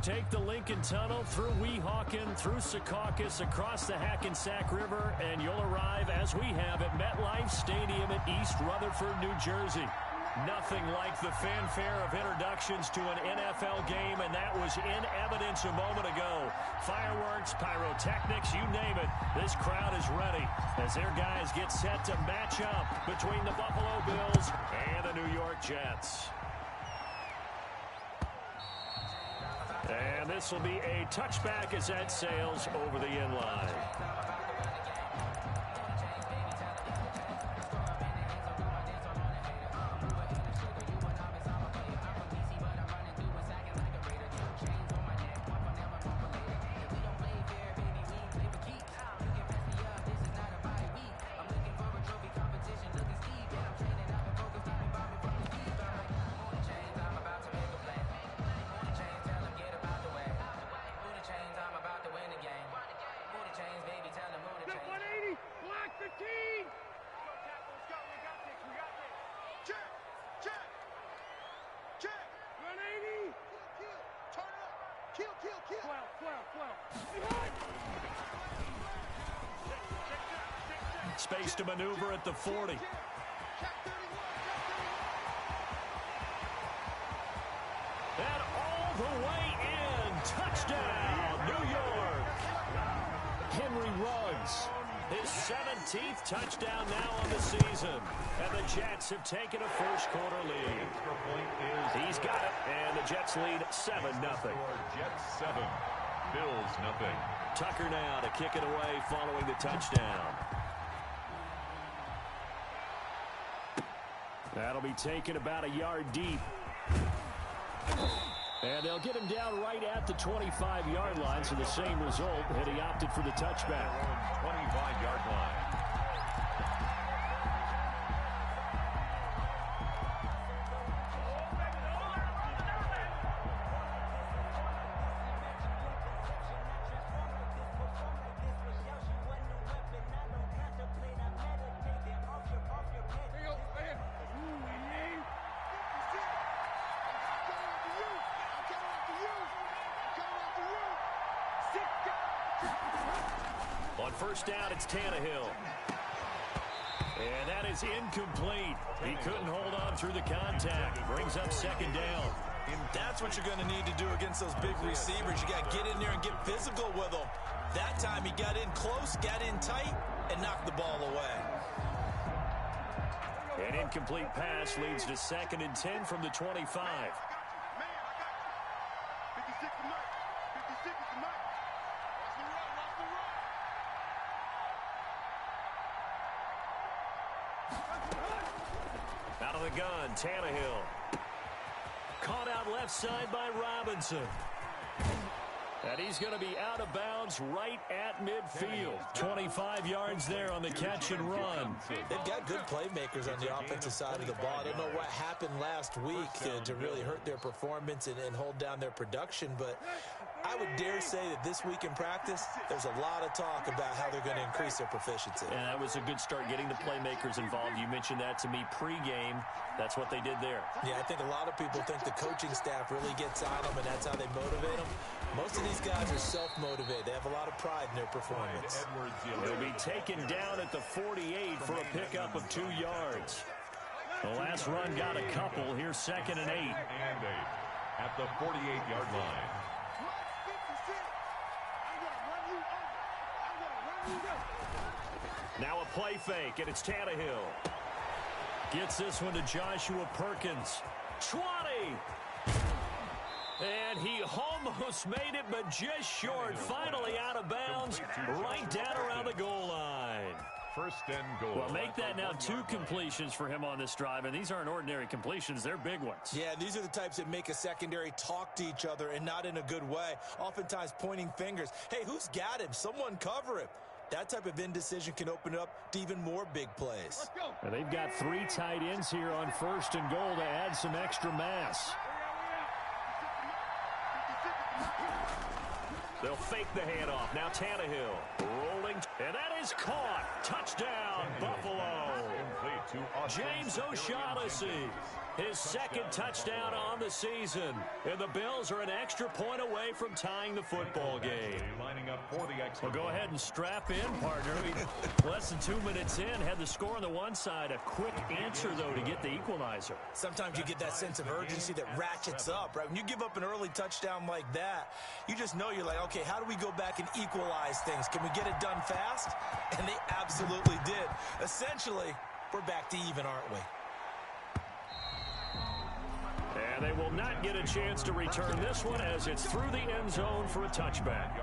Take the Lincoln Tunnel through Weehawken, through Secaucus, across the Hackensack River, and you'll arrive, as we have, at MetLife Stadium in East Rutherford, New Jersey. Nothing like the fanfare of introductions to an NFL game, and that was in evidence a moment ago. Fireworks, pyrotechnics, you name it. This crowd is ready as their guys get set to match up between the Buffalo Bills and the New York Jets. And this will be a touchback as that sails over the end line. Space to maneuver at the 40. And all the way in. Touchdown, New York. Henry Ruggs. His 17th touchdown now on the season. And the Jets have taken a first-quarter lead. He's got it, and the Jets lead 7-0. Jets 7, Bills 0. Tucker now to kick it away following the touchdown. That'll be taken about a yard deep. And they'll get him down right at the 25-yard line, so the same result, and he opted for the touchback. 25-yard line. On first down, it's Tannehill. And that is incomplete. He couldn't hold on through the contact. Brings up second down. That's what you're going to need to do against those big receivers. You got to get in there and get physical with them. That time he got in close, got in tight, and knocked the ball away. An incomplete pass leads to 2nd and 10 from the 25. Out of the gun, Tannehill. Caught out left side by Robinson. And he's going to be out of bounds right at midfield. 25 yards there on the catch and run. They've got good playmakers on the offensive side of the ball. I don't know what happened last week to really hurt their performance and hold down their production, but I would dare say that this week in practice, there's a lot of talk about how they're going to increase their proficiency. And that was a good start, getting the playmakers involved. You mentioned that to me pregame. That's what they did there. Yeah, I think a lot of people think the coaching staff really gets on them, and that's how they motivate them. Most of these guys are self-motivated. They have a lot of pride in their performance. He'll be taken down at the 48 for a pickup of 2 yards. The last run got a couple. Here's 2nd and 8. And 8 at the 48-yard line. Now a play fake, and it's Tannehill. Gets this one to Joshua Perkins. 20! And he almost made it, but just short. Finally out of bounds, right down around the goal line. 1st and goal. Well, make that now 2 completions for him on this drive, and these aren't ordinary completions. They're big ones. Yeah, these are the types that make a secondary talk to each other, and not in a good way. Oftentimes pointing fingers. Hey, who's got him? Someone cover him. That type of indecision can open it up to even more big plays. And they've got 3 tight ends here on 1st and goal to add some extra mass. They'll fake the handoff. Now Tannehill rolling And that is caught. Touchdown, Buffalo. James O'Shaughnessy, his second touchdown on the season. And the Bills are an extra point away from tying the football game. Well, go ahead and strap in, partner. Less than 2 minutes in, had the score on the one side. A quick answer, though, to get the equalizer. Sometimes you get that sense of urgency that ratchets up, right? When you give up an early touchdown like that, you just know you're like, okay, how do we go back and equalize things? Can we get it done fast? And they absolutely did. Essentially, we're back to even, aren't we? And they will not get a chance to return this one as it's through the end zone for a touchback.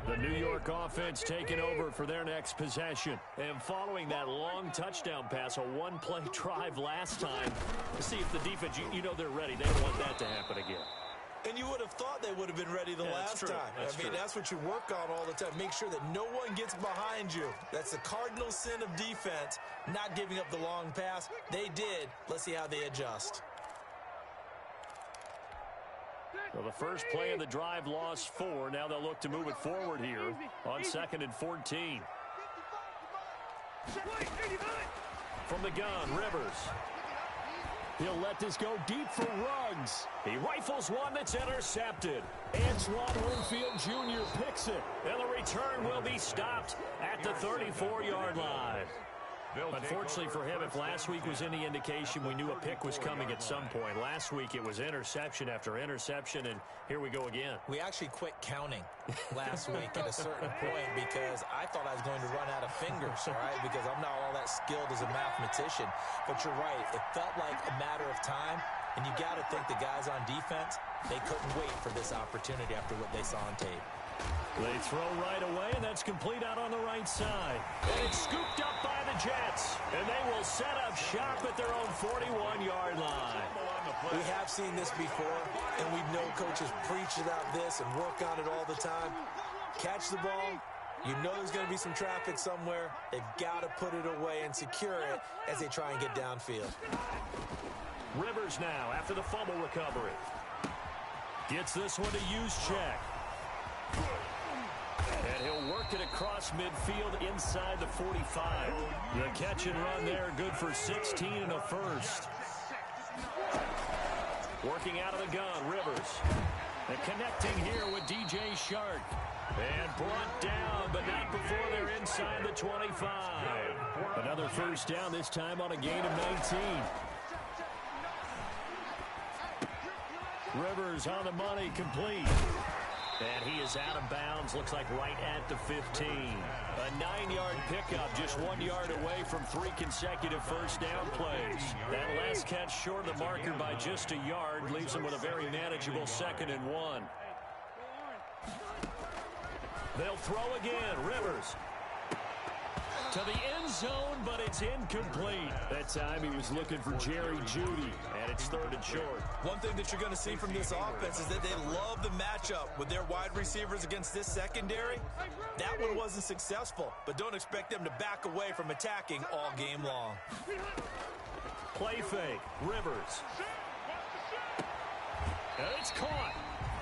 The New York offense taking over for their next possession. And following that long touchdown pass, a one-play drive last time, to see if the defense, you know they're ready. They don't want that to happen again. And you would have thought they would have been ready the last time. That's what you work on all the time. Make sure that no one gets behind you. That's the cardinal sin of defense, not giving up the long pass. They did. Let's see how they adjust. Well, the first play of the drive lost 4. Now they'll look to move it forward here on 2nd and 14. From the gun, Rivers. He'll let this go deep for Ruggs. He rifles one that's intercepted. Antoine Winfield Jr. picks it. And the return will be stopped at the 34-yard line. Unfortunately for him, if last week was any indication, we knew a pick was coming at some point. Last week it was interception after interception, and here we go again. We actually quit counting last week at a certain point because I thought I was going to run out of fingers, all right, because I'm not all that skilled as a mathematician. But you're right. It felt like a matter of time, and you got to think the guys on defense, they couldn't wait for this opportunity after what they saw on tape. They throw right away, and that's complete out on the right side. And it's scooped up by the Jets. And they will set up shop at their own 41-yard line. We have seen this before, and we know coaches preach about this and work on it all the time. Catch the ball. You know there's going to be some traffic somewhere. They've got to put it away and secure it as they try and get downfield. Rivers now after the fumble recovery. Gets this one to Juszczyk. And he'll work it across midfield inside the 45. The catch and run there, good for 16 and a first. Working out of the gun, Rivers. And connecting here with DJ Shark. And brought down, but not before they're inside the 25. Another first down, this time on a gain of 19. Rivers on the money, complete. And he is out of bounds, looks like right at the 15. A 9-yard pickup, just 1 yard away from 3 consecutive first down plays. That last catch short of the marker by just a yard leaves him with a very manageable 2nd and 1. They'll throw again, Rivers. To the end zone, but it's incomplete. That time he was looking for Jerry Jeudy, and it's 3rd and short. One thing that you're going to see from this offense is that they love the matchup with their wide receivers against this secondary. That one wasn't successful, but don't expect them to back away from attacking all game long. Play fake, Rivers. And it's caught.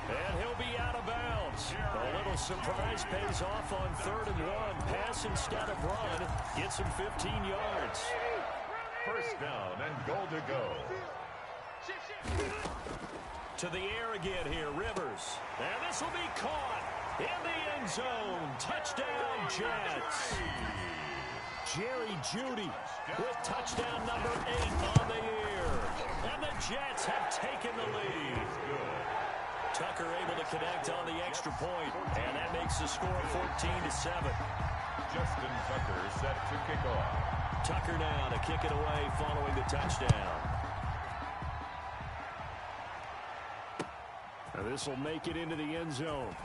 And he'll be out of bounds. A little surprise pays off on 3rd and 1. Pass instead of run. Gets him 15 yards. First down and goal to go. To the air again here, Rivers. And this will be caught in the end zone. Touchdown, Jets. Jerry Jeudy with touchdown number 8 on the year. And the Jets have taken the lead. Tucker able to connect on the extra point, and that makes the score 14-7. Justin Tucker set to kick off. Tucker now to kick it away following the touchdown. Now this will make it into the end zone.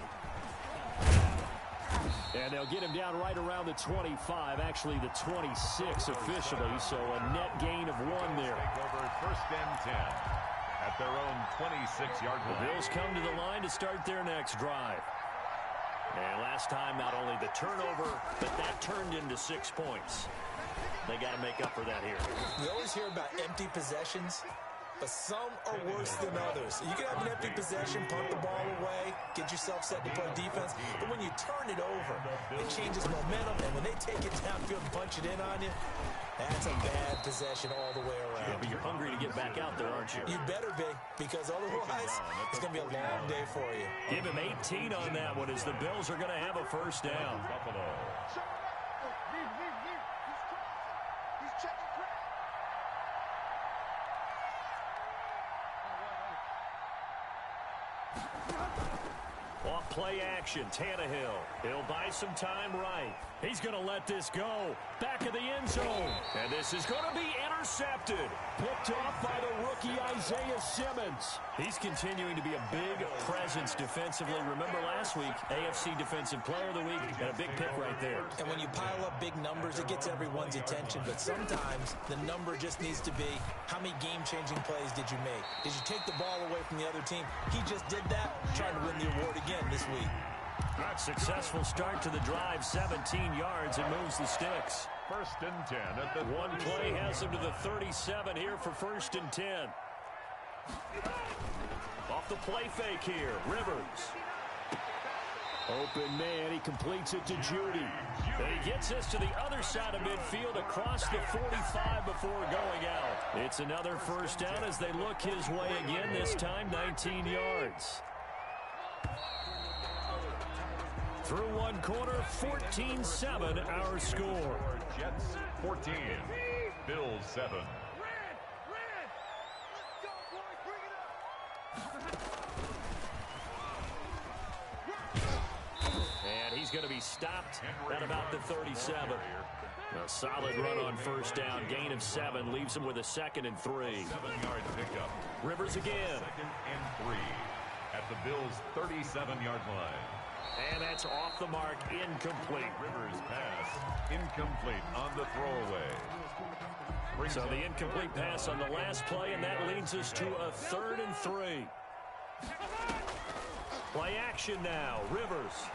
And they'll get him down right around the 25, actually the 26 officially, so a net gain of 1 there. Take over 1st and 10. At their own 26-yard line. The Bills come to the line to start their next drive. And last time, not only the turnover, but that turned into 6 points. They got to make up for that here. We always hear about empty possessions, but some are worse than others. You can have an empty possession, punt the ball away, get yourself set to play defense, but when you turn it over, it changes momentum, and when they take it downfield and punch it in on you, that's a bad possession all the way around. Yeah, but you're hungry to get back out there, aren't you? You better be, because otherwise, it's going to be a long day for you. Give him 18 on that one as the Bills are going to have a first down. Buffalo. Off play action, Tannehill. He'll buy some time right. He's going to let this go. Back of the end zone. And this is going to be intercepted. Picked off by the rookie Isaiah Simmons. He's continuing to be a big presence defensively. Remember last week, AFC Defensive Player of the Week, and a big pick right there. And when you pile up big numbers, it gets everyone's attention. But sometimes the number just needs to be, how many game-changing plays did you make? Did you take the ball away from the other team? He just did that, trying to win the award again this week. Not successful start to the drive, 17 yards, and moves the sticks. 1st and 10 at the One play has him to the 37 here for 1st and 10. Off the play fake here, Rivers. Open man, he completes it to Judy. And he gets this to the other side of midfield across the 45 before going out. It's another first down as they look his way again, this time 19 yards. Through one quarter, 14-7 our score. Jets 14, Bills 7. And he's going to be stopped at about the 37. A solid run on first down, gain of 7, leaves him with a 2nd and 3. 7-yard pickup. Rivers again. 2nd and 3 at the Bills' 37-yard line. And that's off the mark, incomplete. Rivers pass, incomplete on the throwaway. So the incomplete pass on the last play, and that leads us to a 3rd and 3. Play action now, Rivers.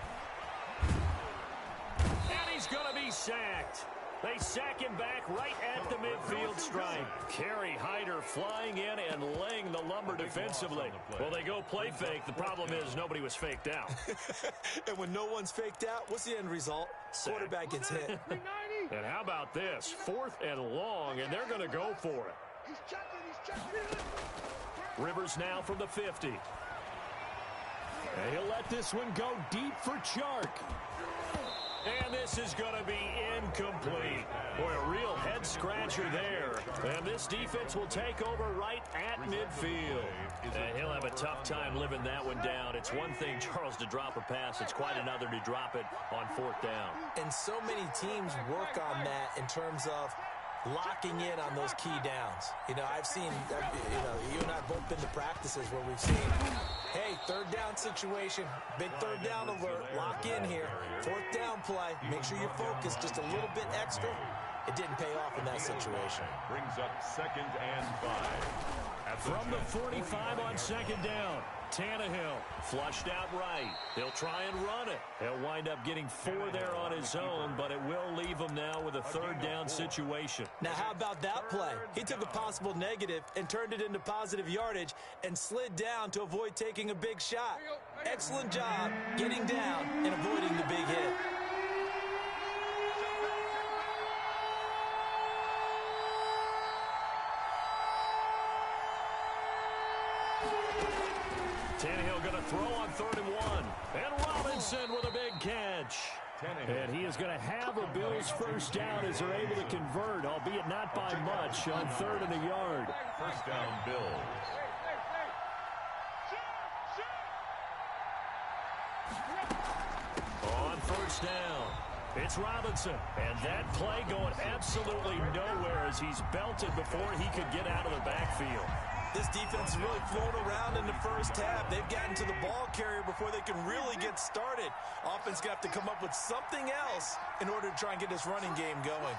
And he's going to be sacked. They sack him back right at the midfield stripe. Kerry Hyder flying in and laying the lumber defensively. Well, they go play fake. The problem is nobody was faked out. And when no one's faked out, what's the end result? Quarterback gets hit. And how about this? 4th and long, and they're going to go for it. Rivers now from the 50. And he'll let this one go deep for Chark. And this is going to be incomplete. Boy, a real head-scratcher there. And this defense will take over right at midfield. And he'll have a tough time living that one down. It's one thing, Charles, to drop a pass. It's quite another to drop it on 4th down. And so many teams work on that in terms of locking in on those key downs. You know, I've seen, you and I have both been to practices where we've seen, hey, 3rd down situation, big 3rd down alert, lock in here, 4th down play, make sure you're focused just a little bit extra. It didn't pay off in that situation. Brings up 2nd and 5. From the 45 on 2nd down, Tannehill flushed out right. He'll try and run it. He'll wind up getting 4 there on his own, but it will leave him now with a 3rd down situation. Now, how about that play? He took a possible negative and turned it into positive yardage and slid down to avoid taking a big shot. Excellent job getting down and avoiding the big hit. Tannehill going to throw on 3rd and 1. And Robinson with a big catch. And he is going to have a Bills first down as they're able to convert, albeit not by much, on 3rd and a yard. First down, Bills. On first down, it's Robinson. And that play going absolutely nowhere as he's belted before he could get out of the backfield. This defense is really flown around in the first half. They've gotten to the ball carrier before they can really get started. Offense going to have to come up with something else in order to try and get this running game going.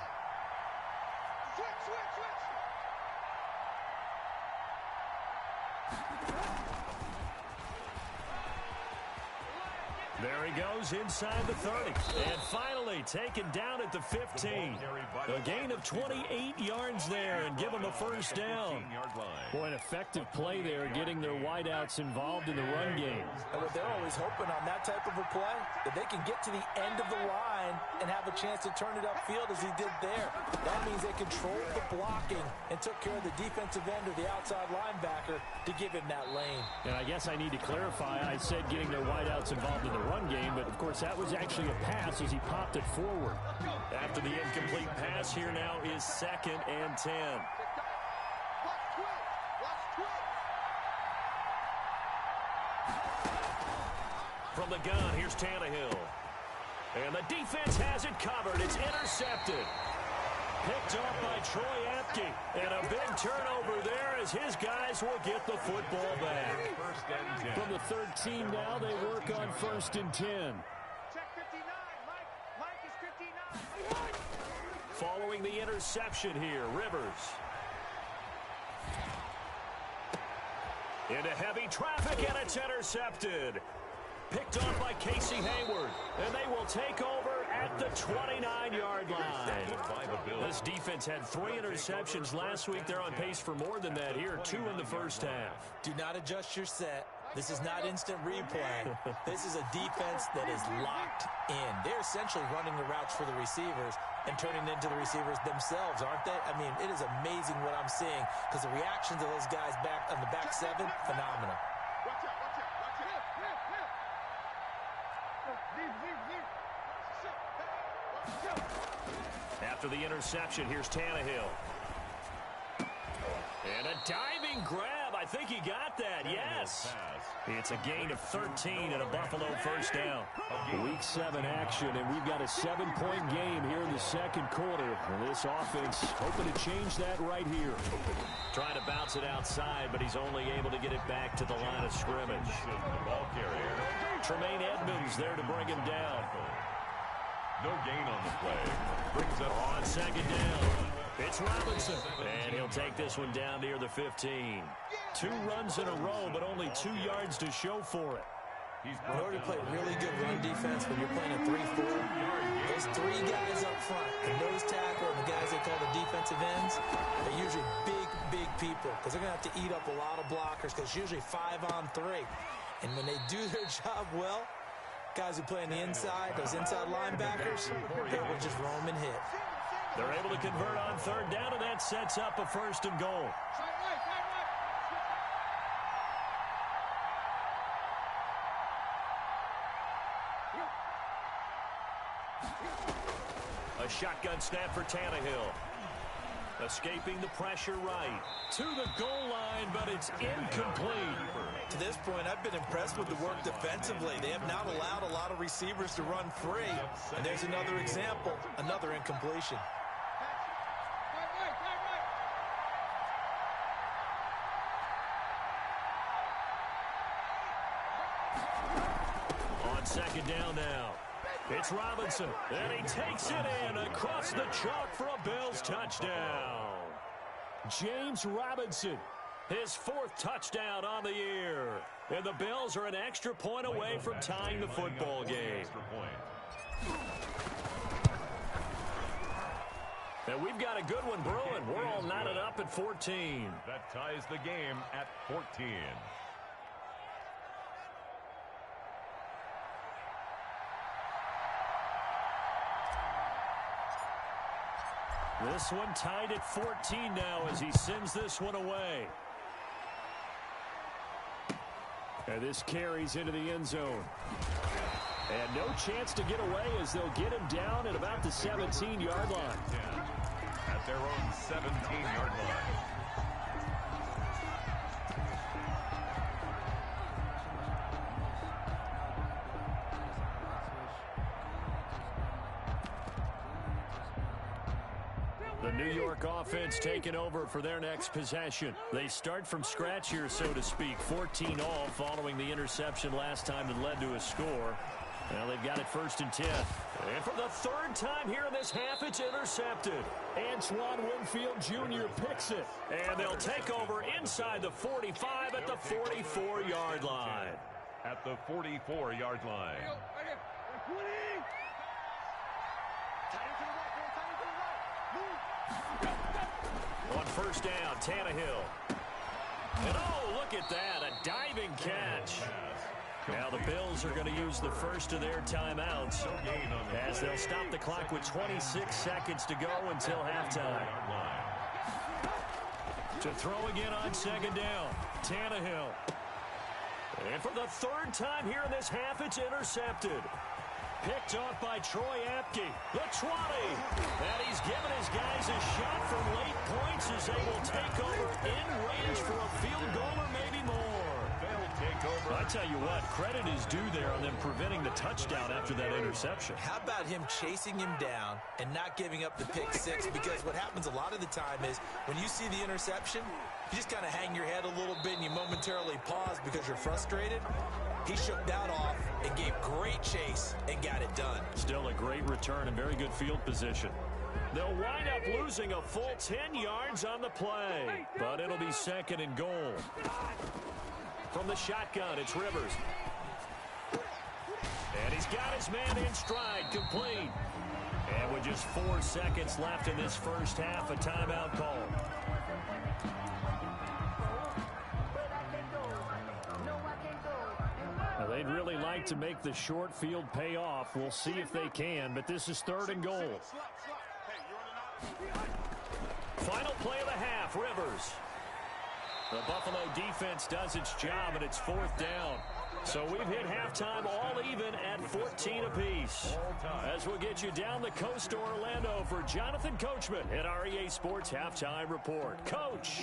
There he goes inside the 30. And finally taken down at the 15. A gain of 28 yards there and give him a first down. Boy, an effective play there, getting their wideouts involved in the run game. And what they're always hoping on that type of a play, that they can get to the end of the line and have a chance to turn it upfield as he did there. That means they controlled the blocking and took care of the defensive end or the outside linebacker to give him that lane. And I guess I need to clarify, I said getting their wideouts involved in the run game, but of course that was actually a pass as he popped it forward. After the incomplete pass, here now is 2nd and 10. From the gun, here's Tannehill. And the defense has it covered. It's intercepted. Picked off by Troy Apke. And a big turnover there as his guys will get the football back. From the 13 now, they work on 1st and 10. Check 59. Mike is 59. Following the interception here, Rivers. Into heavy traffic, and it's intercepted. Picked off by Casey Hayward, and they will take over at the 29-yard line. This defense had 3 interceptions last week. They're on pace for more than that here, 2 in the first half. Do not adjust your set. This is not instant replay. This is a defense that is locked in. They're essentially running the routes for the receivers and turning it into the receivers themselves, aren't they? I mean, it is amazing what I'm seeing because the reactions of those guys back on the back 7, phenomenal. Watch out. After the interception, here's Tannehill. And a diving grab. I think he got that. Yes. It's a gain of 13 and a Buffalo first down. Week 7 action, and we've got a 7-point game here in the second quarter. And this offense hoping to change that right here. Trying to bounce it outside, but he's only able to get it back to the line of scrimmage. Tremaine Edmonds there to bring him down. No gain on the play. Brings up on 2nd down. It's Robinson. And he'll take this one down near the 15. 2 runs in a row, but only 2 yards to show for it. In order to play really good run defense when you're playing a 3-4, those 3 guys up front, the nose tackle and the guys they call the defensive ends, they're usually big people because they're going to have to eat up a lot of blockers because it's usually 5-on-3. And when they do their job well, guys who play on the inside, those inside linebackers, they will just roam and hit. They're able to convert on 3rd down, and that sets up a 1st and goal. A shotgun snap for Tannehill. Escaping the pressure right. To the goal line, but it's incomplete. To this point, I've been impressed with the work defensively. They have not allowed a lot of receivers to run free. And there's another example, another incompletion. On 2nd down now. It's Robinson, and he takes it in across the chalk for a Bills touchdown. James Robinson, his 4th touchdown on the year. And the Bills are an extra point away from tying the football game. And we've got a good one brewing. We're all knotted up at 14. That ties the game at 14. This one tied at 14 now as he sends this one away. And this carries into the end zone. And no chance to get away as they'll get him down at about the 17-yard line. At their own 17-yard line. The New York offense taking over for their next possession. They start from scratch here, so to speak. 14 all following the interception last time that led to a score. Well, they've got it 1st and 10. And for the 3rd time here in this half, it's intercepted. Antoine Winfield Jr. picks it. And they'll take over inside the 45 at the 44-yard line. at the 44-yard line. On first down, Tannehill. And oh, look at that, a diving catch. Now the Bills are going to use the first of their timeouts as they'll stop the clock with 26 seconds to go until halftime. To throw again on second down, Tannehill. And for the third time here in this half, it's intercepted. Picked off by Troy Apke. The 20. And he's given his guys a shot from late points as they will take over in range for a field goal or maybe more. I tell you what, credit is due there on them preventing the touchdown after that interception. How about him chasing him down and not giving up the pick six? Because what happens a lot of the time is when you see the interception, you just kind of hang your head a little bit and you momentarily pause because you're frustrated. He shook that off and gave great chase and got it done. Still a great return and very good field position. They'll wind up losing a full 10 yards on the play, but it'll be second and goal. From the shotgun, it's Rivers. And he's got his man in stride, complete. And with just 4 seconds left in this first half, a timeout call. Now, they'd really like to make the short field pay off. We'll see if they can, but this is third and goal. Final play of the half, Rivers. The Buffalo defense does its job, and it's fourth down. So we've hit halftime all even at 14 apiece. As we'll get you down the coast to Orlando for Jonathan Coachman at our EA Sports Halftime Report. Coach.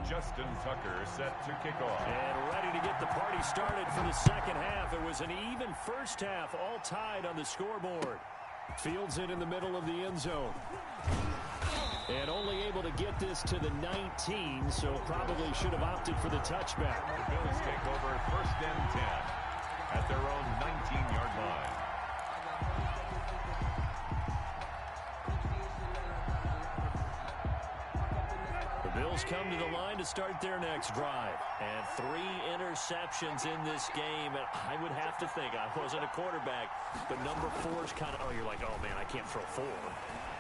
Justin Tucker set to kick off. And ready to get the party started for the second half. It was an even first half, all tied on the scoreboard. Fields it in the middle of the end zone. And only able to get this to the 19, so probably should have opted for the touchback. The Bills take over first and 10 at their own 19-yard line. The Bills come to the line to start their next drive. And 3 interceptions in this game. And I would have to think, I wasn't a quarterback, but number 4 is kind of, you're like, oh, man, I can't throw 4.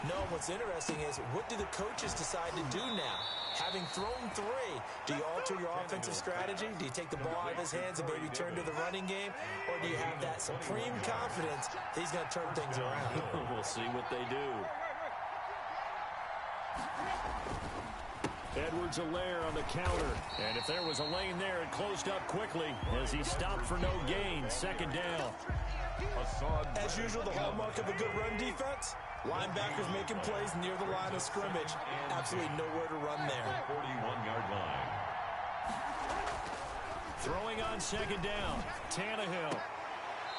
No, what's interesting is what do the coaches decide to do now? Having thrown 3, do you alter your offensive strategy? Do you take the ball out of his hands and maybe turn to the running game? Or do you have that supreme confidence that he's going to turn things around? We'll see what they do. Edwards-Helaire on the counter. And if there was a lane there, it closed up quickly as he stopped for no gain. Second down. As usual, the hallmark of a good run defense, linebackers making plays near the line of scrimmage. Absolutely nowhere to run there. 41-yard line. Throwing on second down, Tannehill.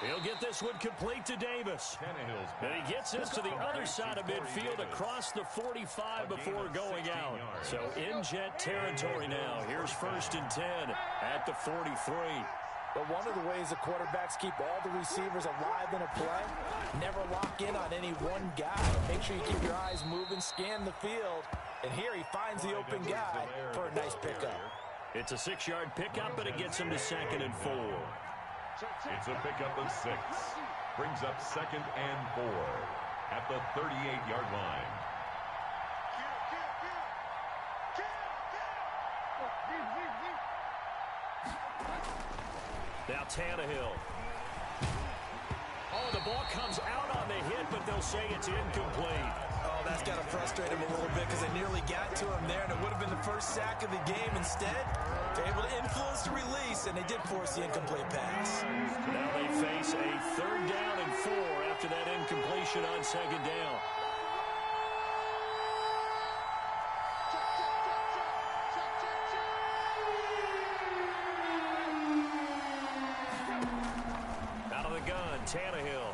He'll get this one complete to Davis. And he gets this to the other side of midfield across the 45 before going out. So in jet territory now. Here's first and 10 at the 43. But one of the ways the quarterbacks keep all the receivers alive in a play, never lock in on any one guy. Make sure you keep your eyes moving, scan the field. And here he finds the open guy for a nice pickup. It's a 6-yard pickup, but it gets him to second and 4. It's a pickup of 6. Brings up second and 4 at the 38-yard line. Now Tannehill. Oh, the ball comes out on the hit, but they'll say it's incomplete. Oh, that's got to frustrate him a little bit because they nearly got to him there, and it would have been the first sack of the game. Instead, they're able to influence the release, and they did force the incomplete pass. Now they face a third down and 4 after that incompletion on second down. Out of the gun, Tannehill.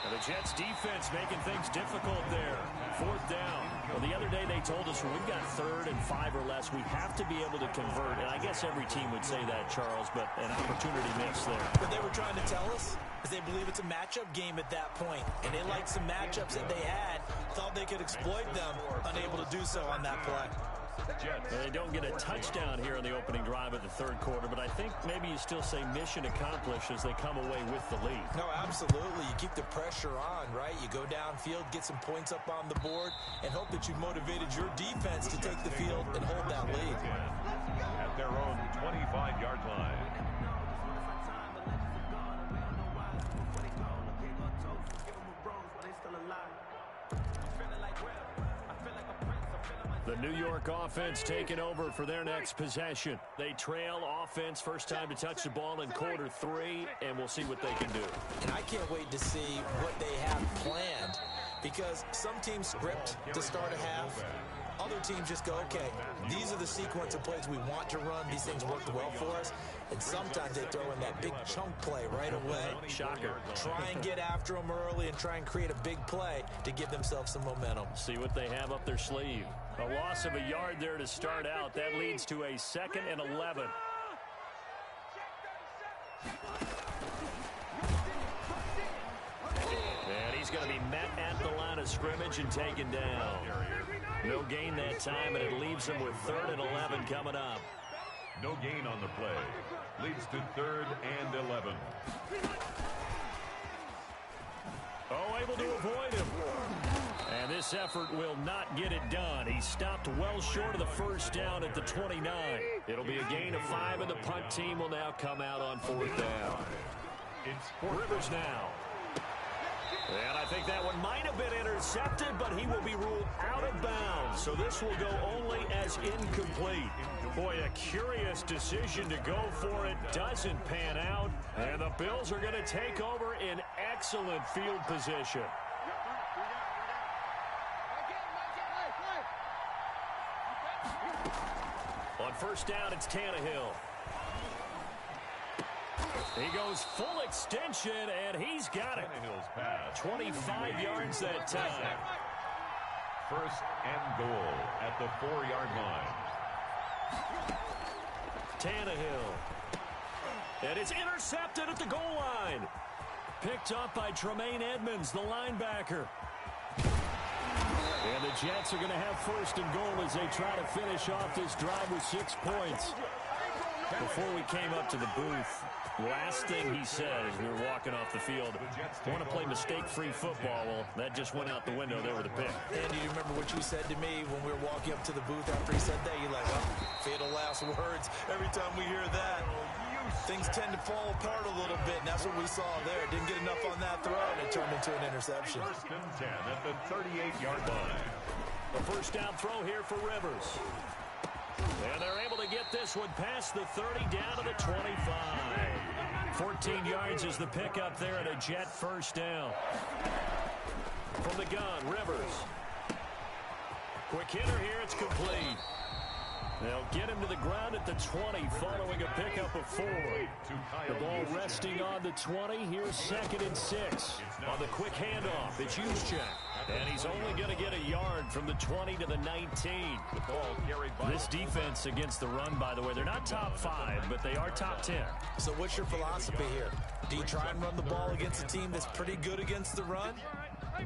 And the Jets defense making things difficult there. Fourth down. Well, the other day they told us when we've got third and 5 or less, we have to be able to convert. And I guess every team would say that, Charles, but an opportunity missed there. What they were trying to tell us is they believe it's a matchup game at that point. And they liked some matchups that they had, thought they could exploit them, unable to do so on that play. They don't get a touchdown here in the opening drive of the third quarter, but I think maybe you still say mission accomplished as they come away with the lead. No, absolutely. You keep the pressure on, right? You go downfield, get some points up on the board, and hope that you've motivated your defense to take the field and hold that lead. At their own 25-yard line. The New York offense taking over for their next possession. They trail offense, first time to touch the ball in quarter 3, and we'll see what they can do. And I can't wait to see what they have planned, because some teams script to start a half. Other teams just go, okay, these are the sequence of plays we want to run. These things worked well for us. And sometimes they throw in that big chunk play right away. Shocker. Try and get after them early and try and create a big play to give themselves some momentum. See what they have up their sleeve. A loss of a yard there to start out. That leads to a 2nd and 11. And he's going to be met at the line of scrimmage and taken down. No gain that time, and it leaves them with 3rd and 11 coming up. No gain on the play. Leads to 3rd and 11. Oh, able to avoid him. And this effort will not get it done. He stopped well short of the first down at the 29. It'll be a gain of 5, and the punt team will now come out on 4th down. It's Rivers now. And I think that one might have been intercepted, but he will be ruled out of bounds. So this will go only as incomplete. Boy, a curious decision to go for it. Doesn't pan out. And the Bills are going to take over in excellent field position. On first down, it's Tannehill. He goes full extension, and he's got it. 25 yards that time. 1st and goal at the 4-yard line. Tannehill. And it's intercepted at the goal line. Picked up by Tremaine Edmonds, the linebacker. And the Jets are going to have 1st and goal as they try to finish off this drive with 6 points. Before we came up to the booth, last thing he said as we were walking off the field, I want to play mistake-free football. Well, that just went out the window there with a pick. And do you remember what you said to me when we were walking up to the booth after he said that? You're like, oh, fatal last words. Every time we hear that, things tend to fall apart a little bit, and that's what we saw there. Didn't get enough on that throw, and it turned into an interception. 1st and 10 at the 38-yard line. A first down throw here for Rivers. And they're able to get this one past the 30 down to the 25. 14 yards is the pickup there at a Jet first down. From the gun, Rivers. Quick hitter here, it's complete. They'll get him to the ground at the 20 following a pickup of 4. The ball resting on the 20. Here's 2nd and 6. On the quick handoff, it's Juszczyk. And he's only going to get a yard from the 20 to the 19. The ball carried by This defense against the run, by the way, they're not top 5, but they are top 10. So what's your philosophy here? Do you try and run the ball against a team that's pretty good against the run?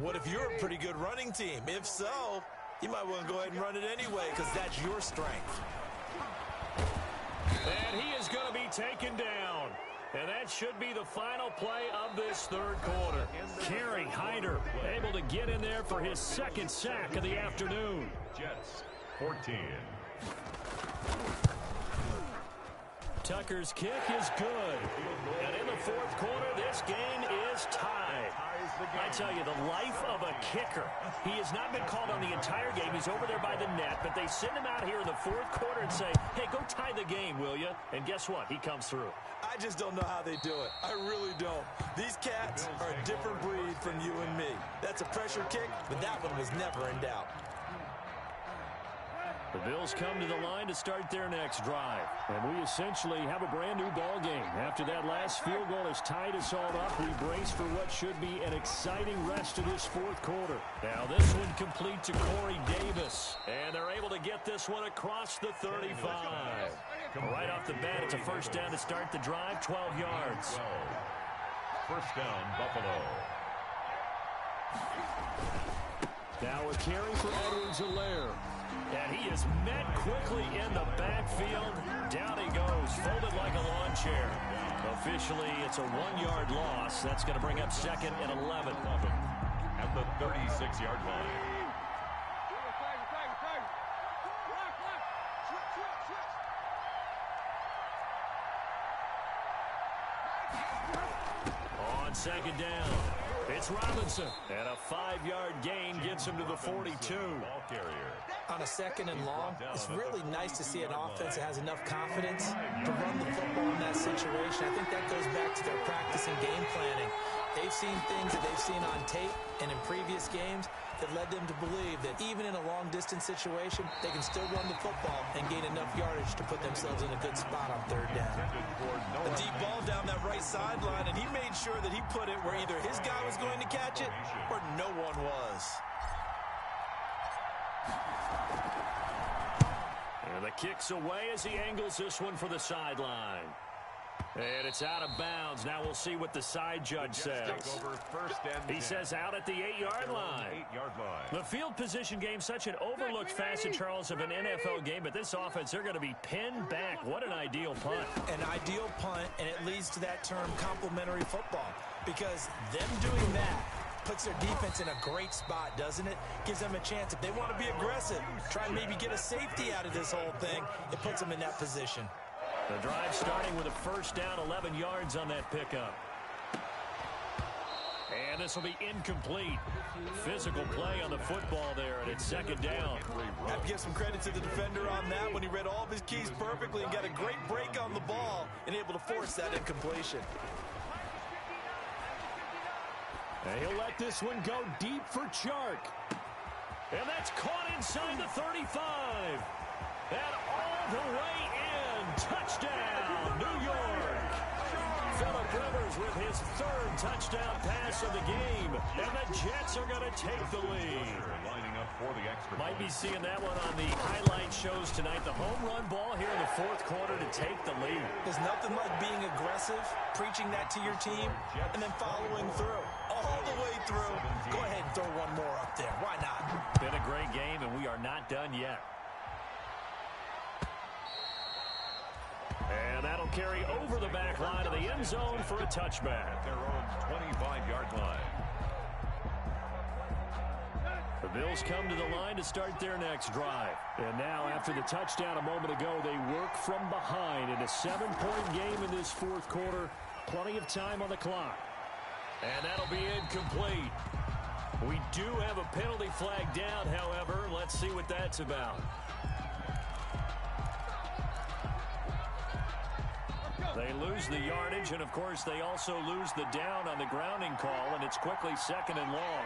What if you're a pretty good running team? If so, you might want to go ahead and run it anyway because that's your strength. And he is going to be taken down. And that should be the final play of this 3rd quarter. Kerry Hyder able to get in there for his 2nd sack of the afternoon. Jets 14. Tucker's kick is good. And in the 4th quarter, this game is tied. I tell you, the life of a kicker. He has not been called on the entire game. He's over there by the net, but they send him out here in the 4th quarter and say, hey, go tie the game, will you? And guess what? He comes through. I just don't know how they do it. I really don't. These cats are a different breed from you and me. That's a pressure kick, but that one was never in doubt. The Bills come to the line to start their next drive. And we essentially have a brand new ball game. After that last field goal has tied us all up, we brace for what should be an exciting rest of this 4th quarter. Now this one complete to Corey Davis. And they're able to get this one across the 35. Right off the bat, it's a first down to start the drive, 12 yards. First down, Buffalo. Now a carry for Edwards-Helaire. And he is met quickly in the backfield. Down he goes, folded like a lawn chair. Officially, it's a 1-yard loss. That's going to bring up second and 11. At the 36-yard line. On second down, it's Robinson. And a 5-yard gain gets him to the 42. Ball carrier. On a second and long, it's really nice to see an offense that has enough confidence to run the football in that situation. I think that goes back to their practice and game planning. They've seen things that they've seen on tape and in previous games that led them to believe that even in a long-distance situation, they can still run the football and gain enough yardage to put themselves in a good spot on third down. A deep ball down that right sideline, and he made sure that he put it where either his guy was going to catch it or no one was. And the kick's away as he angles this one for the sideline. And it's out of bounds. Now we'll see what the side judge says. He says out at the 8-yard line. The field position game, such an overlooked facet, Charles, of an NFL game. But this offense, they're going to be pinned back. What an ideal punt. An ideal punt, and it leads to that term complementary football. Because them doing that puts their defense in a great spot, doesn't it? Gives them a chance. If they want to be aggressive, try and maybe get a safety out of this whole thing, it puts them in that position. The drive starting with a first down, 11 yards on that pickup. And this will be incomplete. Physical play on the football there, and it's second down. Have to give some credit to the defender on that when he read all of his keys perfectly and got a great break on the ball and able to force that incompletion. And he'll let this one go deep for Chark. And that's caught inside the 35. And all the way in. Touchdown, New York. Phillip Rivers with his third touchdown pass of the game. And the Jets are going to take the lead. Might be seeing that one on the highlight shows tonight. The home run ball here in the fourth quarter to take the lead. There's nothing like being aggressive, preaching that to your team, and then following through. All the way through. Go ahead and throw one more up there. Why not? Been a great game, and we are not done yet. And that'll carry over the back line of the end zone for a touchback. At their own 25-yard line. The Bills come to the line to start their next drive. And now, after the touchdown a moment ago, they work from behind in a 7-point game in this fourth quarter. Plenty of time on the clock. And that'll be incomplete. We do have a penalty flag down, however. Let's see what that's about. They lose the yardage, and, of course, they also lose the down on the grounding call, and it's quickly second and long.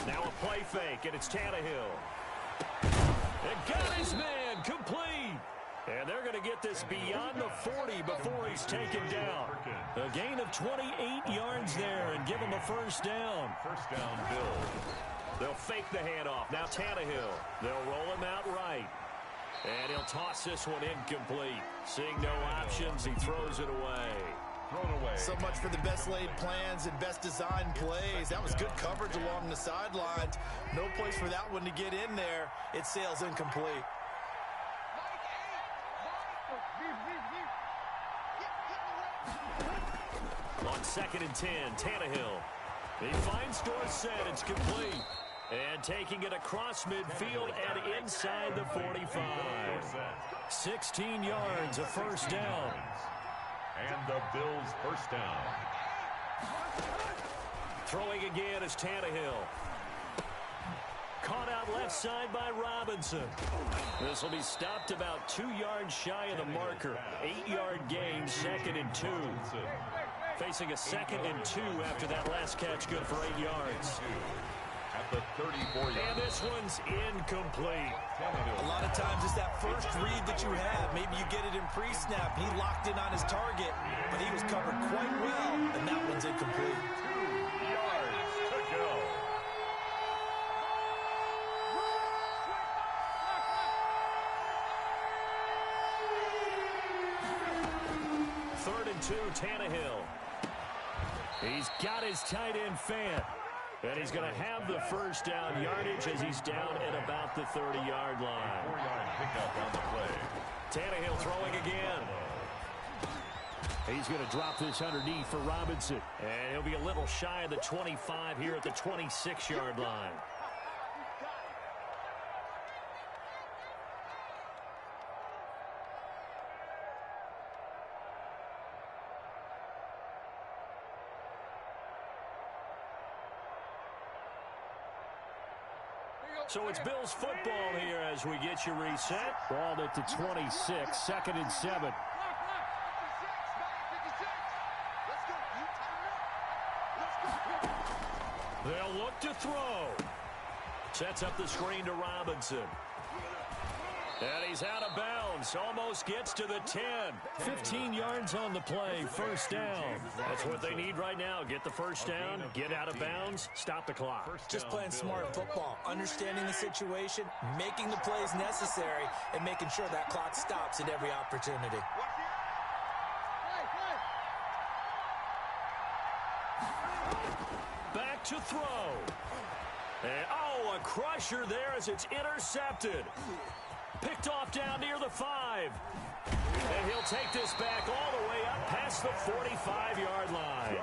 Now a play fake, and it's Tannehill. It got his man complete. And they're going to get this beyond the 40 before he's taken down. A gain of 28 yards there and give him a first down. First down, Bills. They'll fake the handoff. Now Tannehill. They'll roll him out right. And he'll toss this one incomplete. Seeing no options, he throws it away. Thrown away. So much for the best laid plans and best designed plays. That was good coverage along the sidelines. No place for that one to get in there. It sails incomplete. On 2nd and 10, Tannehill. He finds Dorsett. It's complete. And taking it across midfield and inside the 45. 16 yards, a first down. And the Bills first down. Throwing again is Tannehill. Caught out left side by Robinson. This will be stopped about 2 yards shy of the marker. 8-yard gain, 2nd and 2. Facing a 2nd and 2 after that last catch, good for 8 yards. At the 34-yard. And this one's incomplete. A lot of times it's that first read that you have. Maybe you get it in pre-snap. He locked in on his target, but he was covered quite well, and that one's incomplete. 2 yards to go. Third and 2, Tannehill. He's got his tight end Fant. And he's going to have the first down yardage as he's down at about the 30-yard line. 4-yard pickup on the play. Tannehill throwing again. He's going to drop this underneath for Robinson. And he'll be a little shy of the 25 here at the 26-yard line. So it's Bills football here as we get you reset. Ball at the 26, 2nd and 7. They'll look to throw. Sets up the screen to Robinson. And he's out of bounds. Almost gets to the 10. 15 yards on the play. First down. That's what they need right now. Get the first down, get out of bounds, stop the clock. Just playing smart football, understanding the situation, making the plays necessary, and making sure that clock stops at every opportunity. Back to throw. And, a crusher there as it's intercepted. Picked off down near the 5. And he'll take this back all the way up past the 45-yard line.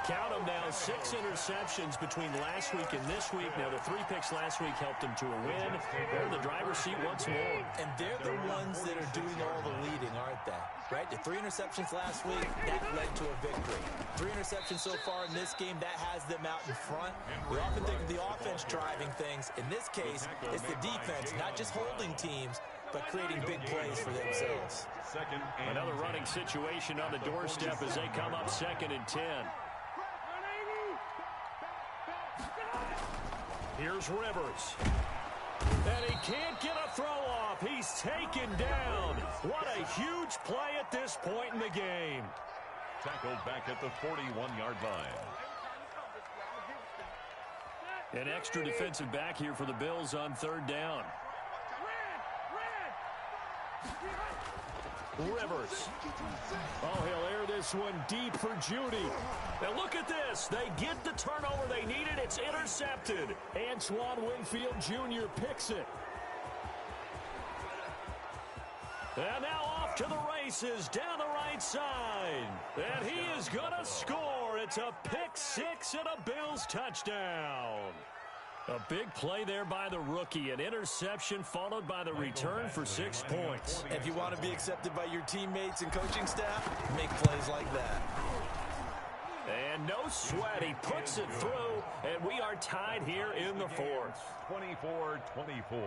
Count them now, 6 interceptions between last week and this week. Now, the 3 picks last week helped him to a win. They're in the driver's seat once more. And they're the ones that are doing all the leading, aren't they? Right? The 3 interceptions last week, that led to a victory. 3 interceptions so far in this game, that has them out in front. We often think of the offense driving things. In this case, it's the defense, not just holding teams, but creating big plays for themselves. Another running situation on the doorstep as they come up 2nd and 10. Here's Rivers. And he can't get a throw off. He's taken down. What a huge play at this point in the game. Tackled back at the 41-yard line. An extra defensive back here for the Bills on 3rd down. Rivers. He'll air this one deep for Judy. Now look at this. They get the turnover they needed. It's intercepted. Antoine Winfield Jr. picks it. And now off to the races down the right side. And he is going to score. It's a pick 6 and a Bills touchdown. A big play there by the rookie. An interception followed by the return for 6 points. If you want to be accepted by your teammates and coaching staff, make plays like that. And no sweat. He puts it through, and we are tied here in the 4th. 24-24.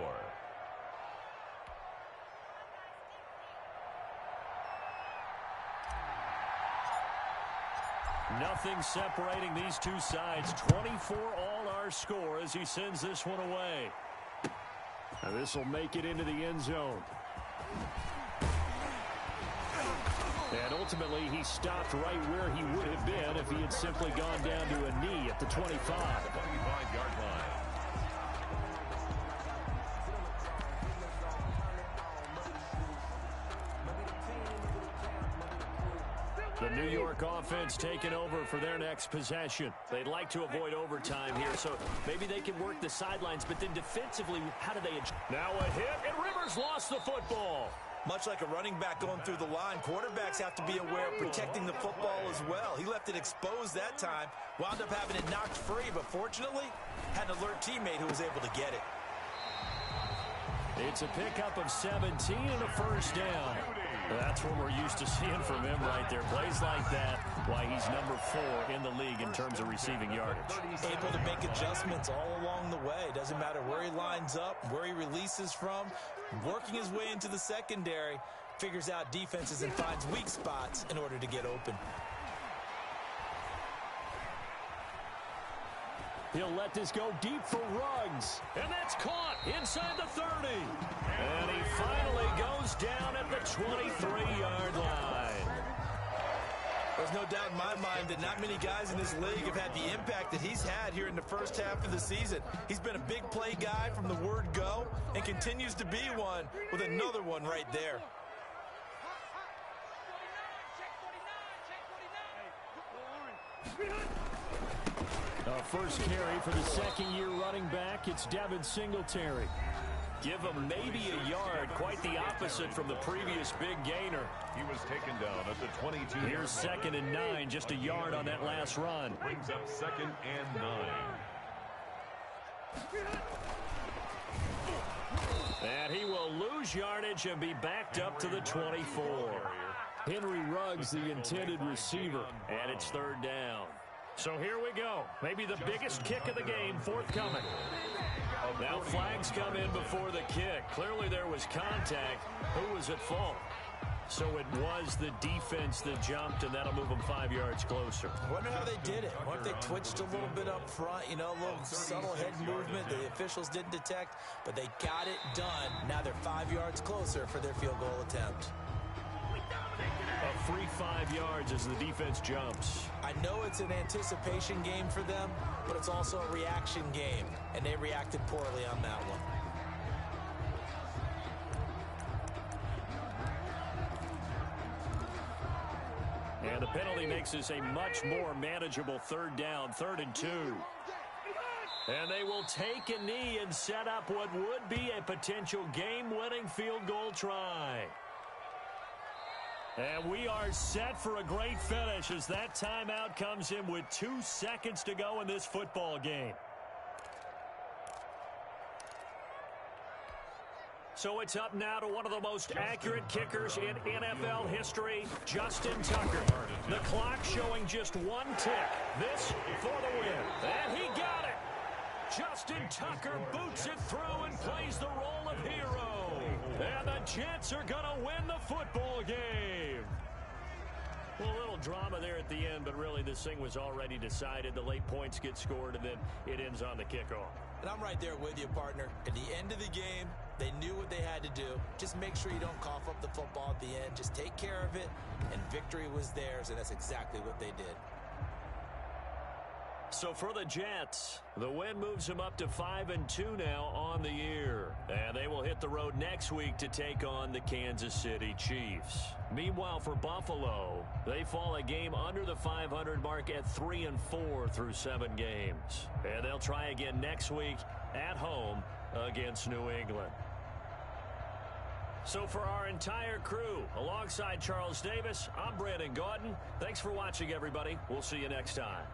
Nothing separating these two sides. 24 all our score as he sends this one away. Now this will make it into the end zone. And ultimately he stopped right where he would have been if he had simply gone down to a knee at the 25. 25-yard line. The New York offense taking over for their next possession. They'd like to avoid overtime here, so maybe they can work the sidelines, but then defensively, how do they adjust? Now a hit, and Rivers lost the football. Much like a running back going through the line, quarterbacks have to be aware of protecting the football as well. He left it exposed that time, wound up having it knocked free, but fortunately, had an alert teammate who was able to get it. It's a pickup of 17 and a first down. That's what we're used to seeing from him right there. Plays like that, why he's number 4 in the league in terms of receiving yardage. Able to make adjustments all along the way. Doesn't matter where he lines up, where he releases from. Working his way into the secondary, figures out defenses and finds weak spots in order to get open. He'll let this go deep for Ruggs. And that's caught inside the 30. And he finally goes down at the 23-yard line. There's no doubt in my mind that not many guys in this league have had the impact that he's had here in the first half of the season. He's been a big play guy from the word go and continues to be one with another one right there. First carry for the second-year running back. It's Devin Singletary. Give him maybe a yard, quite the opposite from the previous big gainer. He was taken down at the 22. Here's 2nd and 9, just a yard on that last run. Brings up 2nd and 9. And he will lose yardage and be backed up to the 24. Henry Ruggs, the intended receiver, and it's 3rd down. So here we go. Maybe the biggest kick of the game forthcoming. Now flags come in before the kick. Clearly there was contact. Who was at fault? So it was the defense that jumped, and that'll move them 5 yards closer. I wonder how they did it. I wonder if they twitched a little bit up front, you know, a little subtle head movement the officials didn't detect, but they got it done. Now they're 5 yards closer for their field goal attempt. A free 5 yards as the defense jumps. I know it's an anticipation game for them, but it's also a reaction game, and they reacted poorly on that one. And the penalty makes this a much more manageable 3rd down, 3rd and 2. And they will take a knee and set up what would be a potential game-winning field goal try. And we are set for a great finish as that timeout comes in with 2 seconds to go in this football game. So it's up now to one of the most accurate kickers in NFL history, Justin Tucker. The clock showing just 1 tick. This for the win. And he got it. Justin Tucker boots it through and plays the role of hero. And the Jets are going to win the football game. Well, a little drama there at the end, but really this thing was already decided. The late points get scored, and then it ends on the kickoff. And I'm right there with you, partner. At the end of the game, they knew what they had to do. Just make sure you don't cough up the football at the end. Just take care of it, and victory was theirs, and that's exactly what they did. So for the Jets, the win moves them up to 5-2 now on the year. And they will hit the road next week to take on the Kansas City Chiefs. Meanwhile, for Buffalo, they fall a game under the 500 mark at 3-4 through 7 games. And they'll try again next week at home against New England. So for our entire crew, alongside Charles Davis, I'm Brandon Gaudin. Thanks for watching, everybody. We'll see you next time.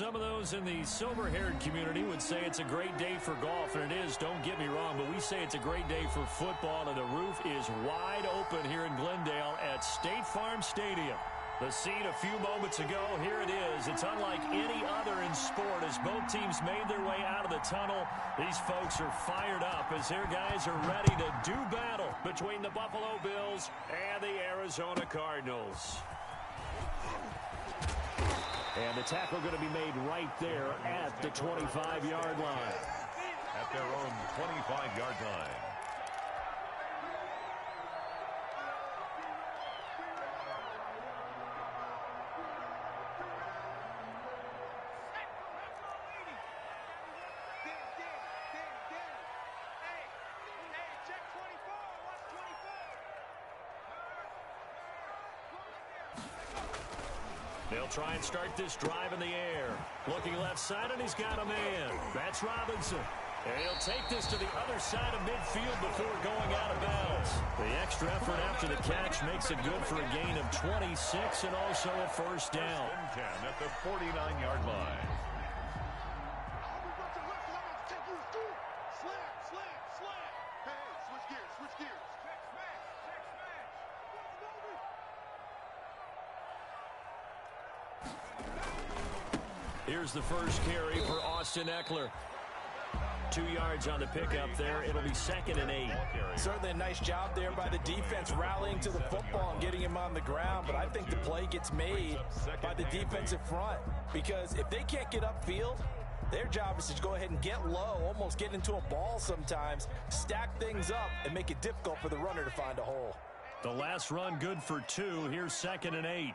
Some of those in the silver-haired community would say it's a great day for golf, and it is, don't get me wrong, but we say it's a great day for football, and the roof is wide open here in Glendale at State Farm Stadium. The scene a few moments ago, here it is. It's unlike any other in sport as both teams made their way out of the tunnel. These folks are fired up as their guys are ready to do battle between the Buffalo Bills and the Arizona Cardinals. And the tackle going to be made right there at the 25-yard line. At their own 25-yard line. They'll try and start this drive in the air. Looking left side, and he's got a man. That's Robinson. And he'll take this to the other side of midfield before going out of bounds. The extra effort after the catch makes it good for a gain of 26 and also a first down. 10 at the 49-yard line. Here's the first carry for Austin Eckler. 2 yards on the pickup there. It'll be 2nd and 8. Certainly a nice job there by the defense rallying to the football and getting him on the ground. But I think the play gets made by the defensive front. Because if they can't get upfield, their job is to go ahead and get low, almost get into a ball sometimes, stack things up, and make it difficult for the runner to find a hole. The last run good for 2. Here's 2nd and 8.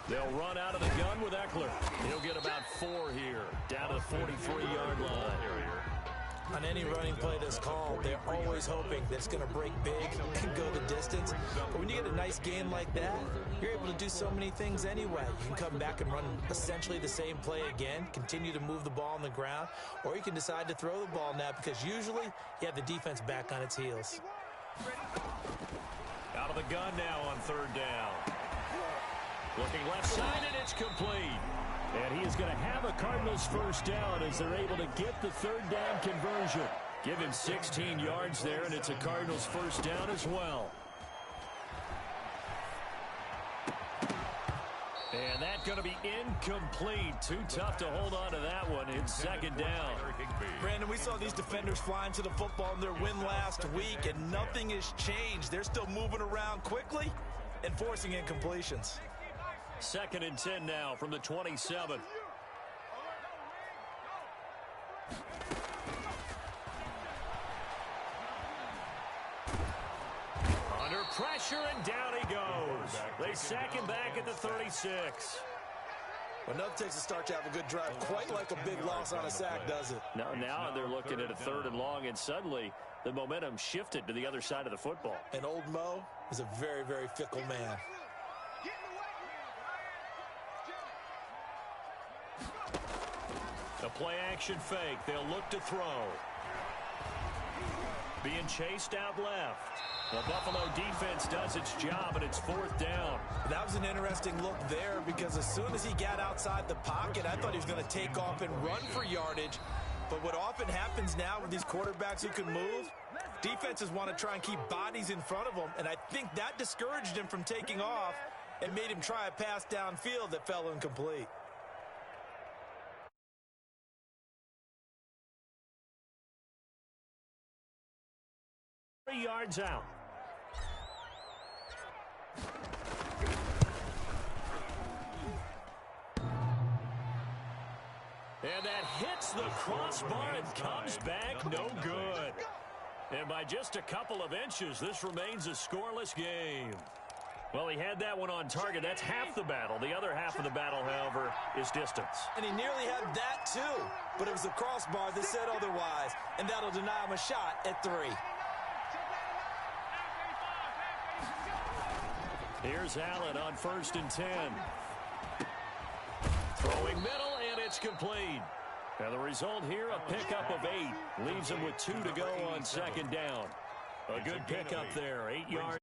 They'll run out of the gun with Eckler. He'll get about 4 here, down to the 43-yard line. On any running play that's called, they're always hoping that it's going to break big and go the distance. But when you get a nice game like that, you're able to do so many things anyway. You can come back and run essentially the same play again, continue to move the ball on the ground, or you can decide to throw the ball now because usually you have the defense back on its heels. Out of the gun now on 3rd down. Looking left side, and it's complete. And he is going to have a Cardinals first down as they're able to get the 3rd down conversion. Give him 16 yards there, and it's a Cardinals first down as well. And that's going to be incomplete. Too tough to hold on to that one. It's 2nd down. Brandon, we saw these defenders flying to the football in their win last week, and nothing has changed. They're still moving around quickly and forcing incompletions. 2nd and 10 now from the 27. Under pressure, and down he goes. They sack him back at the 36. Well, nothing takes a start to have a good drive quite like a big loss on a sack, does it? Now they're looking at a 3rd and long, and suddenly the momentum shifted to the other side of the football. And old Mo is a very, very fickle man. A play-action fake. They'll look to throw. Being chased out left. The Buffalo defense does its job, and it's 4th down. That was an interesting look there because as soon as he got outside the pocket, I thought he was going to take off and run for yardage. But what often happens now with these quarterbacks who can move, defenses want to try and keep bodies in front of them, and I think that discouraged him from taking off and made him try a pass downfield that fell incomplete. Yards out. And that hits the crossbar and comes back no good. And by just a couple of inches, this remains a scoreless game. Well, he had that one on target. That's half the battle. The other half of the battle, however, is distance. And he nearly had that too. But it was the crossbar that said otherwise. And that'll deny him a shot at 3. Here's Allen on 1st and 10. Throwing middle, and it's complete. And the result here, a pickup of 8. Leaves him with 2 to go on 2nd down. A good pickup there. 8 yards.